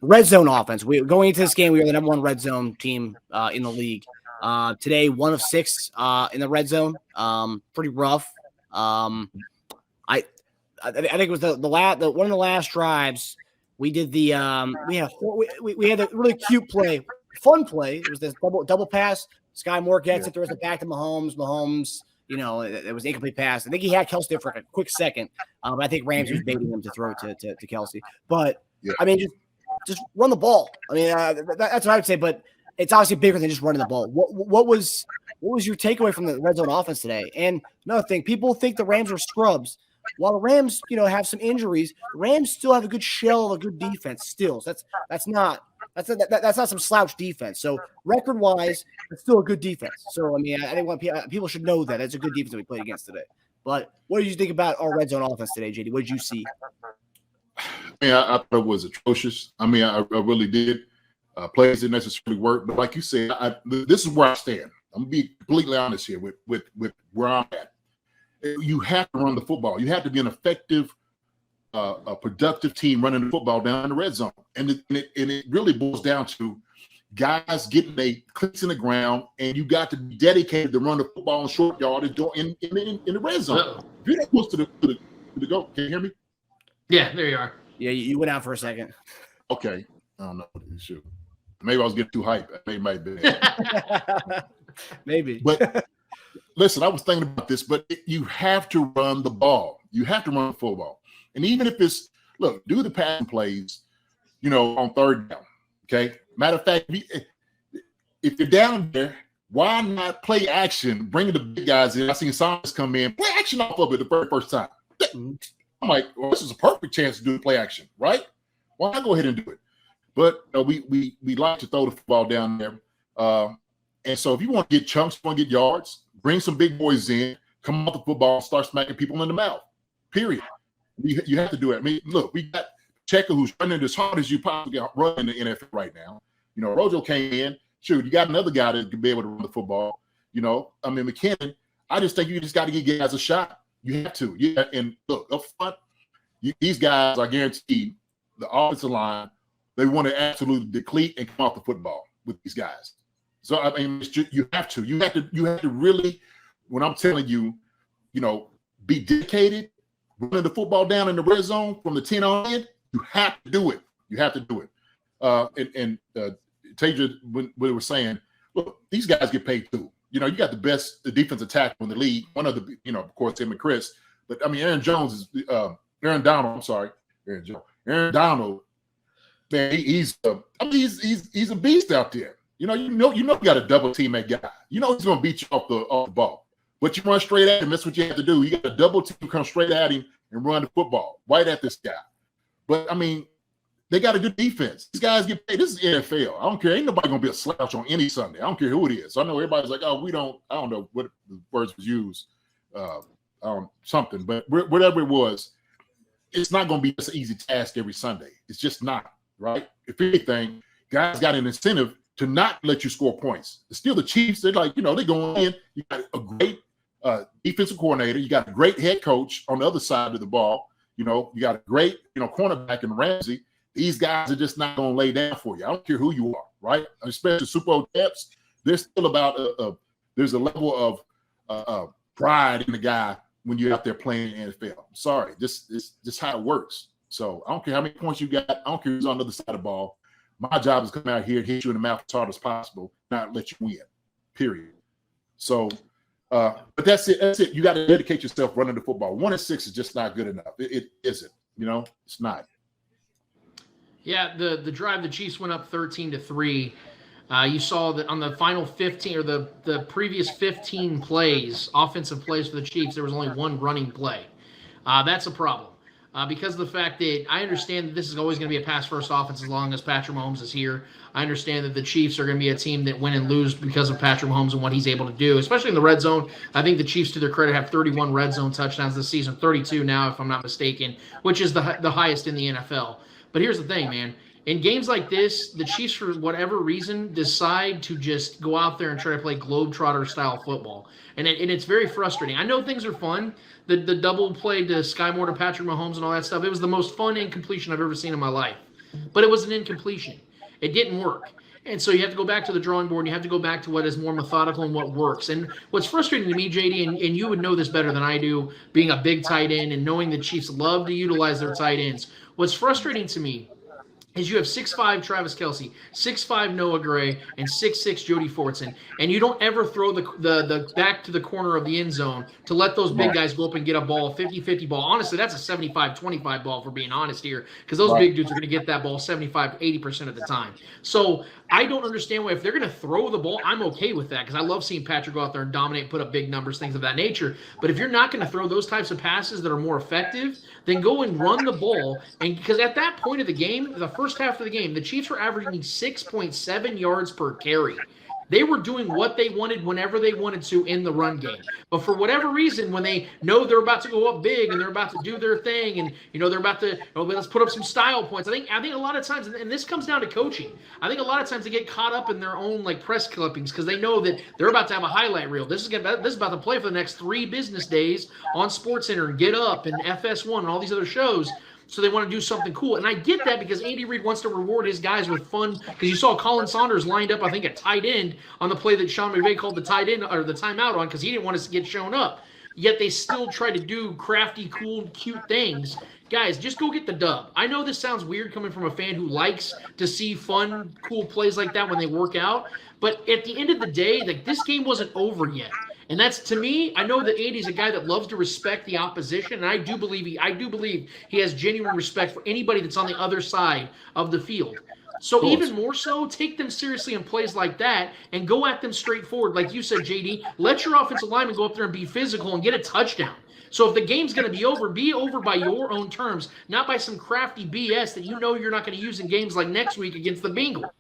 red zone offense. We going into this game, we were the number one red zone team in the league. Today, 1 of 6 in the red zone. Pretty rough. I think it was the one of the last drives. We did the we had a really cute play, fun play. It was this double pass. Skyy Moore gets it, throws it back to Mahomes. Mahomes, it was an incomplete pass. I think he had Kelce there for a quick second, but I think Ramsey was baiting him to throw it to Kelce. But I mean, just run the ball. I mean, that's what I would say. But it's obviously bigger than just running the ball. What was your takeaway from the red zone offense today? And another thing, people think the Rams are scrubs. While the Rams, have some injuries, the Rams still have a good shell of a good defense still. So that's not some slouch defense. So record-wise, it's still a good defense. So, I mean, I think people should know that. It's a good defense that we played against today. But what did you think about our red zone offense today, JD? What did you see? I mean, I thought it was atrocious. I mean, I really did. Plays didn't necessarily work. But like you said, this is where I stand. I'm going to be completely honest here with where I'm at. You have to run the football. You have to be an effective, a productive team running the football down in the red zone. And it really boils down to guys getting their clicks in the ground, and you got to be dedicated to run the football in short yardage in the red zone. If you're not close to the goal, can you hear me? Yeah, there you are. Yeah, you went out for a second. Okay. I don't know. Shoot. Maybe I was getting too hyped. Maybe might have been. Maybe. But listen, I was thinking about this, but you have to run the ball. You have to run the football. And even if it's, do the passing plays, on third down, okay? Matter of fact, if you're down there, why not play action, bring the big guys in? I seen Science come in, play action off of it the very first time. I'm like, well, this is a perfect chance to do the play action, right? Why not go ahead and do it? But we like to throw the football down there. And so if you want to get chunks, you want to get yards, bring some big boys in, come off the football, and start smacking people in the mouth, period. You have to do it. I mean, look, we got Pacheco who's running as hard as you possibly can run in the NFL right now. Rojo came in. Shoot, you got another guy that can be able to run the football. I mean, McKinnon, I just think you just got to give guys a shot. You have to. Yeah, and look, up front, these guys, I guarantee, the offensive line, they want to absolutely deplete and come off the football with these guys. So I mean, you have to really, when I'm telling you, be dedicated, running the football down in the red zone from the 10 on in. You have to do it. You have to do it. And Taja, when we were saying, look, these guys get paid too. You got the best defensive tackle in the league. One of the, of course, him and Chris. But I mean, Aaron Donald. Aaron Donald. Man, he's a beast out there. You got to double team that guy. He's going to beat you off the ball. But you run straight at him. That's what you have to do. You got to double team, come straight at him, and run the football right at this guy. But I mean, they got a good defense. These guys get paid. This is NFL. I don't care. Ain't nobody going to be a slouch on any Sunday. I don't care who it is. I know everybody's like, oh, I don't know what the words was used, something. But whatever it was, it's not going to be just an easy task every Sunday. It's just not, right? If anything, guys got an incentive to not let you score points. It's still the Chiefs. They're like, they're going in. You got a great defensive coordinator. You got a great head coach on the other side of the ball. You got a great, cornerback in Ramsey. These guys are just not going to lay down for you. I don't care who you are, right? Especially Super Bowl depths. There's still about there's a level of pride in the guy when you're out there playing in the NFL. I'm sorry, this is just how it works. So I don't care how many points you got. I don't care who's on the other side of the ball. My job is to come out here and hit you in the mouth as hard as possible, not let you win, period. So, but that's it. That's it. You got to dedicate yourself running the football. 1 and 6 is just not good enough. It isn't. It's not. Yeah, the drive, the Chiefs went up 13-3. You saw that on the final 15 or the previous 15 plays, offensive plays for the Chiefs, there was only one running play. That's a problem. Because of the fact that I understand that this is always going to be a pass-first offense as long as Patrick Mahomes is here. I understand that the Chiefs are going to be a team that win and lose because of Patrick Mahomes and what he's able to do, especially in the red zone. I think the Chiefs, to their credit, have 31 red zone touchdowns this season, 32 now, if I'm not mistaken, which is the highest in the NFL. But here's the thing, man. In games like this, the Chiefs, for whatever reason, decide to just go out there and try to play Globetrotter-style football. And it's very frustrating. I know things are fun. The double play to Skyy Moore to Patrick Mahomes and all that stuff, it was the most fun incompletion I've ever seen in my life. but it was an incompletion. It didn't work. And so you have to go back to the drawing board, and you have to go back to what is more methodical and what works. And what's frustrating to me, JD, and you would know this better than I do, being a big tight end and knowing the Chiefs love to utilize their tight ends, what's frustrating to me is you have 6'5" Travis Kelce, 6'5" Noah Gray, and 6'6" Jody Fortson, and you don't ever throw the back to the corner of the end zone to let those big guys go up and get a ball, 50-50 ball. Honestly, that's a 75-25 ball, for being honest here, because those big dudes are going to get that ball 75-80% of the time. So I don't understand why, if they're going to throw the ball, I'm okay with that, because I love seeing Patrick go out there and dominate, put up big numbers, things of that nature. But if you're not going to throw those types of passes that are more effective, then go and run the ball. And because at that point of the game, the first half of the game, the Chiefs were averaging 6.7 yards per carry. They were doing what they wanted whenever they wanted to in the run game. But for whatever reason, when they know they're about to go up big and they're about to do their thing, and they're about to, let's put up some style points. I think a lot of times, and this comes down to coaching, I think a lot of times they get caught up in their own press clippings, because they know that they're about to have a highlight reel. This is about to play for the next 3 business days on SportsCenter and Get Up and FS1 and all these other shows. So they want to do something cool. And I get that, because Andy Reid wants to reward his guys with fun, because you saw Colin Saunders lined up, I think, at tight end on the play that Sean McVay called the tight end, or the timeout on, because he didn't want us to get shown up. Yet they still try to do crafty, cool, cute things. Guys, just go get the dub. I know this sounds weird coming from a fan who likes to see fun, cool plays like that when they work out. But at the end of the day, this game wasn't over yet. And that's, to me, I know that Andy's a guy that loves to respect the opposition, and I do believe he has genuine respect for anybody that's on the other side of the field. So even more so, take them seriously in plays like that and go at them straightforward. Like you said, JD, let your offensive lineman go up there and be physical and get a touchdown. So if the game's going to be over by your own terms, not by some crafty BS that you know you're not going to use in games like next week against the Bengals.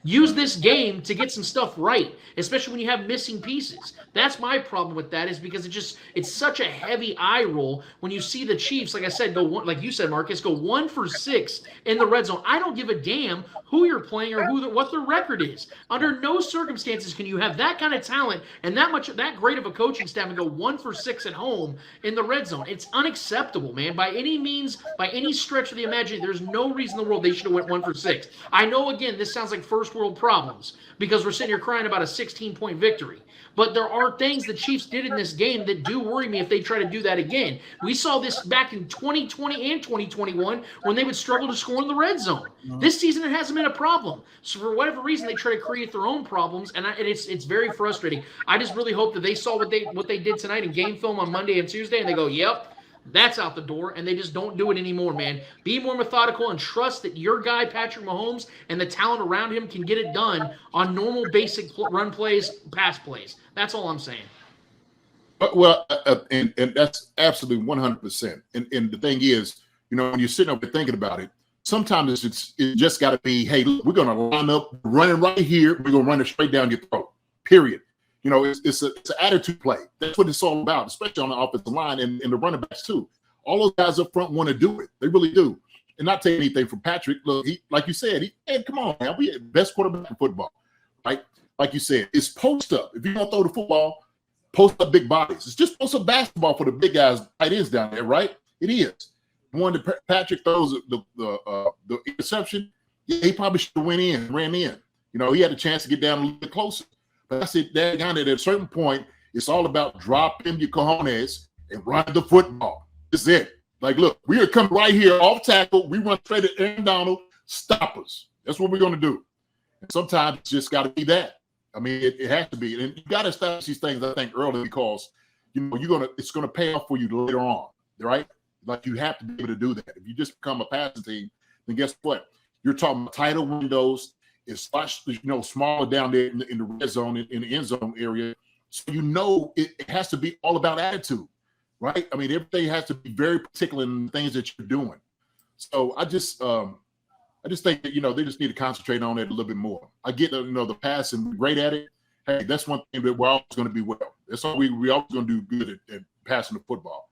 Use this game to get some stuff right, especially when you have missing pieces. That's my problem with that, is because it's such a heavy eye roll when you see the Chiefs, like I said, like you said, Marcus, go 1 for 6 in the red zone. I don't give a damn who you're playing or what their record is. Under no circumstances can you have that kind of talent and that great of a coaching staff and go 1 for 6 at home in the red zone. It's unacceptable, man. By any means, by any stretch of the imagination, there's no reason in the world they should have went 1 for 6. I know, again, this sounds like first world problems because we're sitting here crying about a 16-point victory. But there are things the Chiefs did in this game that do worry me if they try to do that again. We saw this back in 2020 and 2021 when they would struggle to score in the red zone. This season, it hasn't been a problem. So for whatever reason, they try to create their own problems, and it's very frustrating. I just really hope that they saw what they did tonight in game film on Monday and Tuesday, and they go, yep, that's out the door, and they just don't do it anymore, man. Be more methodical and trust that your guy, Patrick Mahomes, and the talent around him can get it done on normal, basic run plays, pass plays. That's all I'm saying. Well, and that's absolutely 100%. And the thing is, when you're sitting up and thinking about it, sometimes it just got to be, hey, look, we're going to line up, running right here. We're going to run it straight down your throat, period. It's an attitude play. That's what it's all about, especially on the offensive line and the running backs too. All those guys up front want to do it. They really do. And not take anything from Patrick. Look, like you said, come on, man. We the best quarterback in football, right? Like you said, it's post up. If you don't throw the football, post up big bodies. It's just post up basketball for the big guys. It is down there, right? It is. When Patrick throws the interception, he probably should have ran in. He had a chance to get down a little bit closer. But I said that at a certain point, it's all about dropping your cojones and run the football. That's it. Like, look, we are coming right here off tackle. We run straight at Aaron Donald. Stop us. That's what we're going to do. And sometimes it's just got to be that. I mean, it has to be. And you got to establish these things, I think, early because, it's going to pay off for you later on, right? Like, you have to be able to do that. If you just become a passing team, then guess what? You're talking about tighter windows. It's smaller down there in the red zone, in the end zone area. So it has to be all about attitude, right? I mean, everything has to be very particular in the things that you're doing. So I just think that they just need to concentrate on it a little bit more. I get the passing, great at it. Hey, that's one thing that we're always going to be well. That's all we always going to do good at passing the football.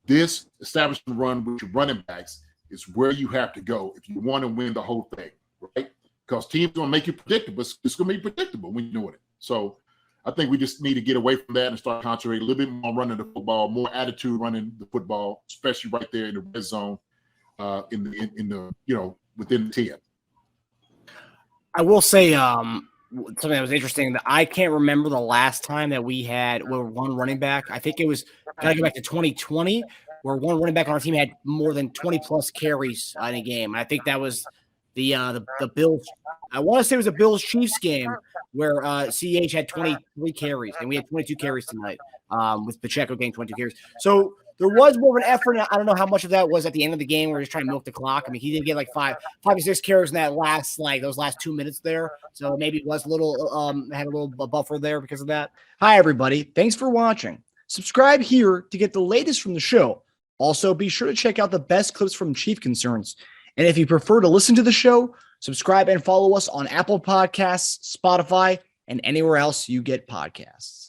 This establishing the run with your running backs is where you have to go if you want to win the whole thing, right? Because teams going to make you predictable. It's going to be predictable when you're doing it. So I think we just need to get away from that and start concentrating a little bit more on running the football, more attitude running the football, especially right there in the red zone, with within 10. I will say something that was interesting that I can't remember the last time that we had one running back. I think it was gotta go back to 2020, where one running back on our team had more than 20 plus carries in a game. I think that was the Bills. I want to say it was a Bills Chiefs game where CH had 23 carries and we had 22 carries tonight with Pacheco getting 22 carries. So there was more of an effort. I don't know how much of that was at the end of the game. We're just trying to milk the clock. I mean, he did get like five or six carries in that those last 2 minutes there. So maybe it was a little had a little buffer there because of that. Hi, everybody. Thanks for watching. Subscribe here to get the latest from the show. Also, be sure to check out the best clips from Chief Concerns. And if you prefer to listen to the show, subscribe and follow us on Apple Podcasts, Spotify, and anywhere else you get podcasts.